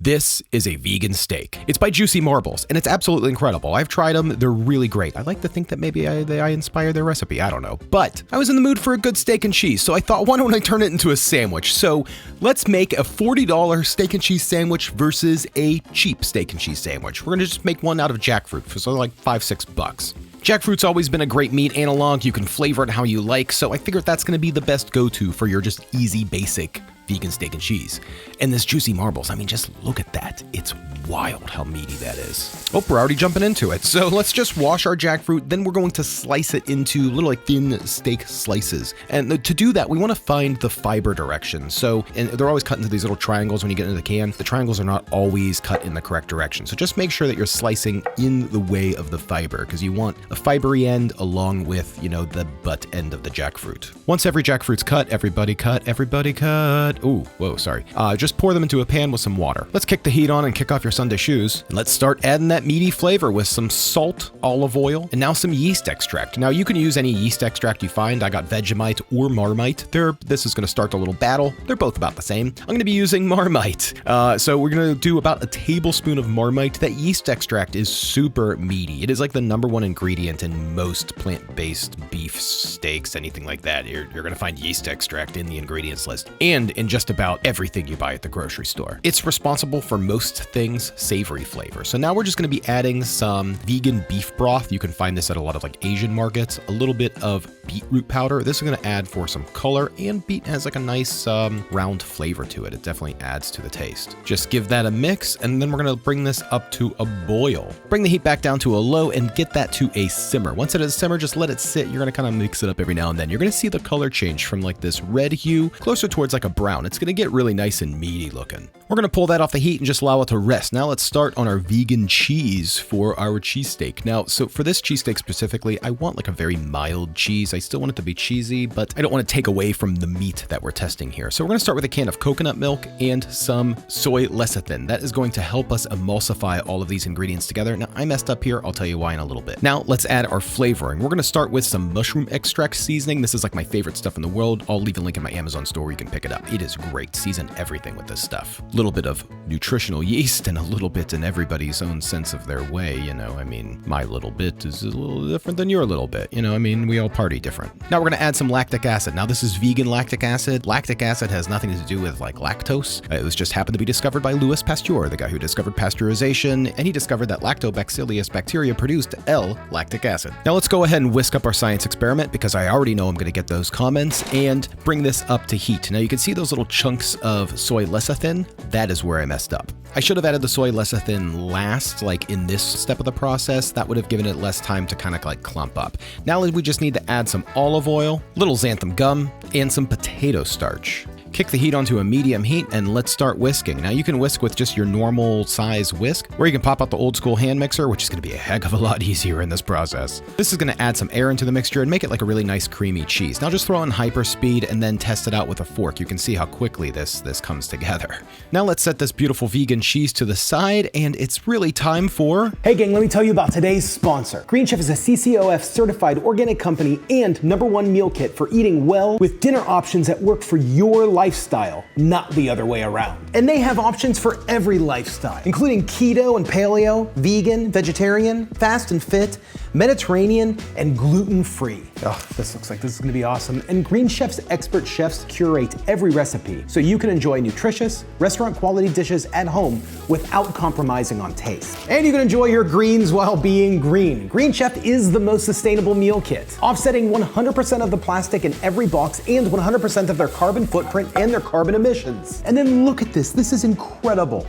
This is a vegan steak. It's by Juicy Marbles, and it's absolutely incredible. I've tried them. They're really great. I like to think that maybe I inspired their recipe. I don't know. But I was in the mood for a good steak and cheese, so I thought, why don't I turn it into a sandwich? So let's make a $40 steak and cheese sandwich versus a cheap steak and cheese sandwich. We're going to just make one out of jackfruit for so like $5-6. Jackfruit's always been a great meat analog. You can flavor it how you like, so I figured that's going to be the best go-to for your just easy, basic vegan steak and cheese. And this Juicy Marbles, I mean, just look at that. It's wild how meaty that is. Oh, we're already jumping into it. So let's just wash our jackfruit, then we're going to slice it into little like thin steak slices. And to do that, we want to find the fiber direction. So, and they're always cut into these little triangles when you get into the can. The triangles are not always cut in the correct direction. So just make sure that you're slicing in the way of the fiber, because you want a fibery end along with, you know, the butt end of the jackfruit. Once every jackfruit's cut, everybody cut, everybody cut. Ooh, whoa, sorry. Just pour them into a pan with some water. Let's kick the heat on and kick off your Sunday shoes. And let's start adding that meaty flavor with some salt, olive oil, and now some yeast extract. Now you can use any yeast extract you find. I got Vegemite or Marmite. This is going to start a little battle. They're both about the same. I'm going to be using Marmite. So we're going to do about a tablespoon of Marmite. That yeast extract is super meaty. It is like the #1 ingredient in most plant-based beef steaks, anything like that. You're going to find yeast extract in the ingredients list and in just about everything you buy at the grocery store. It's responsible for most things savory flavor. So now we're just going to be adding some vegan beef broth. You can find this at a lot of like Asian markets. A little bit of beetroot powder. This is going to add for some color, and beet has like a nice round flavor to it. It definitely adds to the taste. Just give that a mix, and then we're going to bring this up to a boil. Bring the heat back down to a low and get that to a simmer. Once it is a simmer, just let it sit. You're going to kind of mix it up every now and then. You're going to see the color change from like this red hue closer towards like a brown. It's going to get really nice and meaty looking. We're going to pull that off the heat and just allow it to rest. Now let's start on our vegan cheese for our cheesesteak. Now, so for this cheesesteak specifically, I want like a very mild cheese. I still want it to be cheesy, but I don't want to take away from the meat that we're testing here. So we're going to start with a can of coconut milk and some soy lecithin. That is going to help us emulsify all of these ingredients together. Now, I messed up here. I'll tell you why in a little bit. Now, let's add our flavoring. We're going to start with some mushroom extract seasoning. This is like my favorite stuff in the world. I'll leave a link in my Amazon store where you can pick it up. It is great. Season everything with this stuff. A little bit of nutritional yeast and a little bit in everybody's own sense of their way, you know. I mean, my little bit is a little different than your little bit, you know. I mean, we all party different. Now we're going to add some lactic acid. Now this is vegan lactic acid. Lactic acid has nothing to do with like lactose. It was just happened to be discovered by Louis Pasteur, the guy who discovered pasteurization, and he discovered that lactobacillus bacteria produced L-lactic acid. Now let's go ahead and whisk up our science experiment, because I already know I'm going to get those comments, and bring this up to heat. Now you can see those little chunks of soy lecithin. That is where I messed up. I should have added the soy lecithin last, like in this step of the process. That would have given it less time to kind of like clump up. Now we just need to add some olive oil, little xanthan gum, and some potato starch. Kick the heat onto a medium heat and let's start whisking. Now you can whisk with just your normal size whisk, or you can pop out the old school hand mixer, which is going to be a heck of a lot easier in this process. This is going to add some air into the mixture and make it like a really nice creamy cheese. Now just throw on hyper speed and then test it out with a fork. You can see how quickly this comes together. Now let's set this beautiful vegan cheese to the side, and it's really time for... Hey gang, let me tell you about today's sponsor. Green Chef is a CCOF certified organic company and #1 meal kit for eating well with dinner options that work for your lifestyle, not the other way around. And they have options for every lifestyle, including keto and paleo, vegan, vegetarian, fast and fit, Mediterranean, and gluten-free. Oh, this looks like this is gonna be awesome. And Green Chef's expert chefs curate every recipe so you can enjoy nutritious, restaurant quality dishes at home without compromising on taste. And you can enjoy your greens while being green. Green Chef is the most sustainable meal kit, offsetting 100% of the plastic in every box and 100% of their carbon footprint and their carbon emissions. And then look at this is incredible.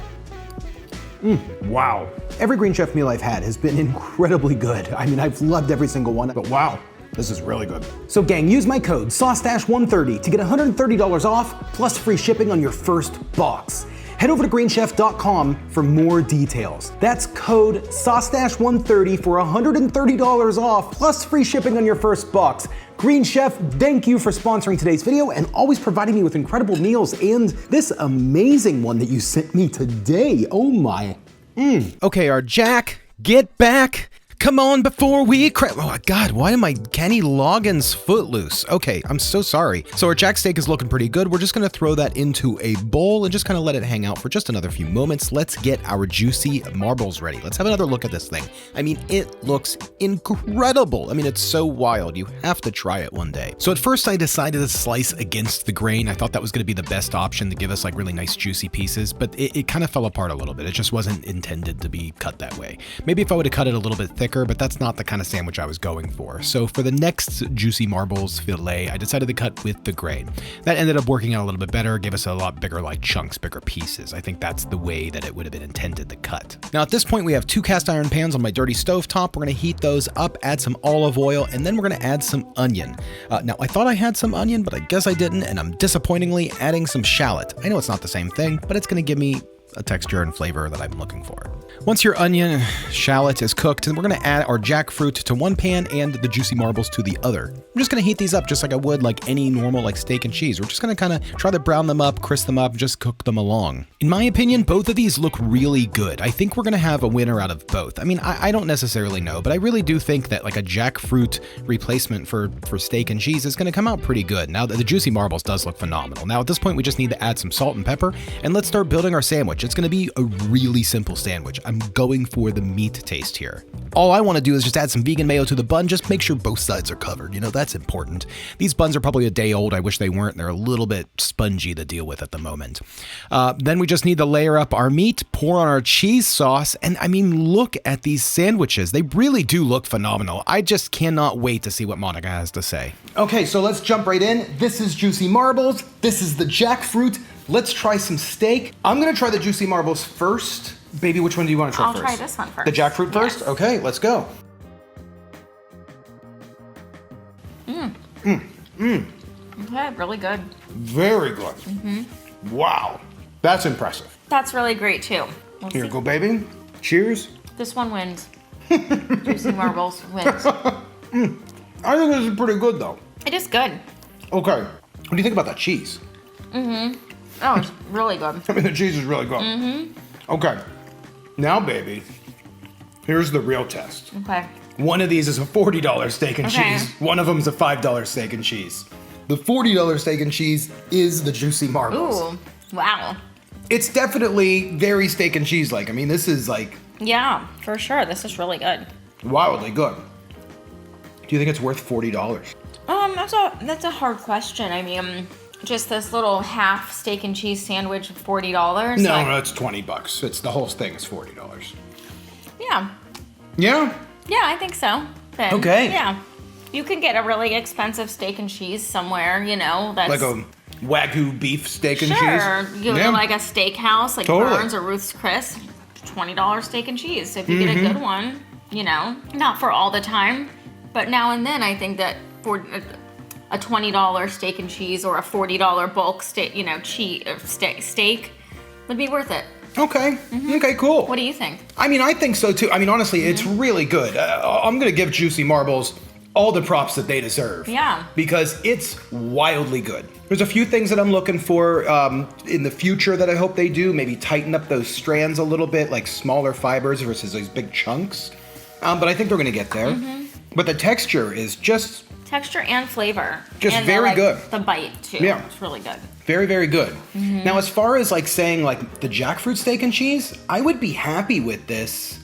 Wow. Every Green Chef meal I've had has been incredibly good. I mean, I've loved every single one, but wow, this is really good. So gang, use my code SauceStache130 to get $130 off plus free shipping on your first box. Head over to greenchef.com for more details. That's code SauceStache130 for $130 off plus free shipping on your first box. Green Chef, thank you for sponsoring today's video and always providing me with incredible meals and this amazing one that you sent me today. Oh my. Okay, our Jack, get back. Come on before we oh God, why am I Kenny Loggins Footloose? Okay, I'm so sorry. So our jack steak is looking pretty good. We're just gonna throw that into a bowl and just kind of let it hang out for just another few moments. Let's get our juicy marbles ready. Let's have another look at this thing. I mean, it looks incredible. I mean, it's so wild. You have to try it one day. So at first I decided to slice against the grain. I thought that was gonna be the best option to give us like really nice juicy pieces, but it kind of fell apart a little bit. It just wasn't intended to be cut that way. Maybe if I would have cut it a little bit thicker, but that's not the kind of sandwich I was going for. So for the next juicy marbles fillet, I decided to cut with the grain. That ended up working out a little bit better, gave us a lot bigger like chunks, bigger pieces. I think that's the way that it would have been intended to cut. Now at this point, we have 2 cast iron pans on my dirty stove top. We're gonna heat those up, add some olive oil, and then we're gonna add some onion. Now I thought I had some onion, but I guess I didn't, and I'm disappointingly adding some shallot. I know it's not the same thing, but it's gonna give me a texture and flavor that I'm looking for. Once your onion shallot is cooked, we're going to add our jackfruit to one pan and the juicy marbles to the other. I'm just going to heat these up just like I would like any normal like steak and cheese. We're just going to kind of try to brown them up, crisp them up, just cook them along. In my opinion, both of these look really good. I think we're going to have a winner out of both. I mean, I don't necessarily know, but I really do think that like a jackfruit replacement for steak and cheese is going to come out pretty good. Now the juicy marbles does look phenomenal. Now at this point, we just need to add some salt and pepper and let's start building our sandwich. It's going to be a really simple sandwich. I'm going for the meat taste here. All I want to do is just add some vegan mayo to the bun, just make sure both sides are covered. You know, that's important. These buns are probably a day old. I wish they weren't. They're a little bit spongy to deal with at the moment. Then we just need to layer up our meat, pour on our cheese sauce, and I mean, look at these sandwiches. They really do look phenomenal. I just cannot wait to see what Monica has to say. Okay, so let's jump right in. This is juicy marbles. This is the jackfruit. Let's try some steak. I'm gonna try the juicy marbles first. Baby, which one do you want to try first? I'll try this one first. The jackfruit first? Yes. Okay, let's go. Okay, really good. Very good. Wow, that's impressive. That's really great too. Here you go, baby. Cheers. This one wins. Juicy marbles wins. I think this is pretty good though. It is good. Okay, what do you think about that cheese? Oh, it's really good. I mean, the cheese is really good. Okay, now baby, here's the real test. Okay. One of these is a $40 steak and cheese. One of them is a $5 steak and cheese. The $40 steak and cheese is the juicy marbles. Ooh, wow. It's definitely very steak and cheese-like. I mean, this is like Yeah, for sure. This is really good. wildly good. Do you think it's worth $40? That's a hard question. I mean, just this little half steak and cheese sandwich, $40. No, it's $20. It's the whole thing is $40. Yeah. Yeah. Yeah, I think so. Then, Okay. Yeah. You can get a really expensive steak and cheese somewhere, you know, that's Like a Wagyu beef steak and cheese. sure. You go to like a steakhouse, like Totally. Burns or Ruth's Chris, $20 steak and cheese. So if you get a good one, you know, not for all the time, but now and then, I think that for a $20 steak and cheese or a $40 bulk steak, you know, steak would be worth it. Okay. Okay, cool. What do you think? I mean, I think so too. I mean, honestly, it's really good. I'm going to give Juicy Marbles all the props that they deserve. Yeah. Because it's wildly good. There's a few things that I'm looking for in the future that I hope they do. Maybe tighten up those strands a little bit, like smaller fibers versus these big chunks. But I think they're going to get there. But the texture is just... Texture and flavor. Just and very good. The bite too. Yeah. It's really good. Very, very good. Now, as far as like saying like the jackfruit steak and cheese, I would be happy with this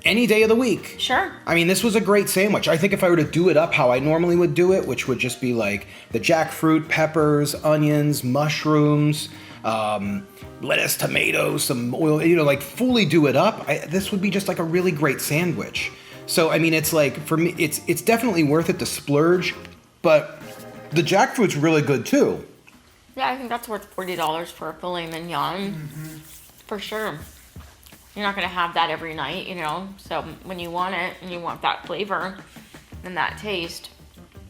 any day of the week. Sure. I mean, this was a great sandwich. I think if I were to do it up how I normally would do it, which would just be like the jackfruit, peppers, onions, mushrooms, lettuce, tomatoes, some oil, you know, like fully do it up, this would be just like a really great sandwich. So, I mean, it's like, for me, it's definitely worth it to splurge, but the jackfruit's really good too. Yeah, I think that's worth $40 for a filet mignon. For sure. You're not going to have that every night, you know? So when you want it and you want that flavor and that taste,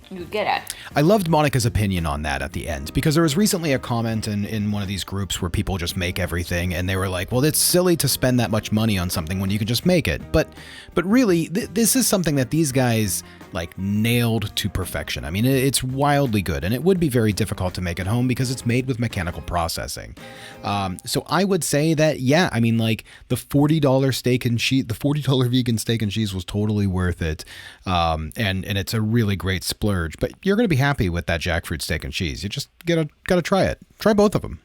you get it. I loved Monica's opinion on that at the end, because there was recently a comment in one of these groups where people just make everything, and they were like, well, it's silly to spend that much money on something when you can just make it. But really, this is something that these guys like nailed to perfection. I mean, it's wildly good, and it would be very difficult to make at home because it's made with mechanical processing. So I would say that, yeah, I mean, like the $40 steak and cheese, the $40 vegan steak and cheese was totally worth it. And it's a really great splurge, but you're going to be happy with that jackfruit steak and cheese. You just gotta try it. Try both of them.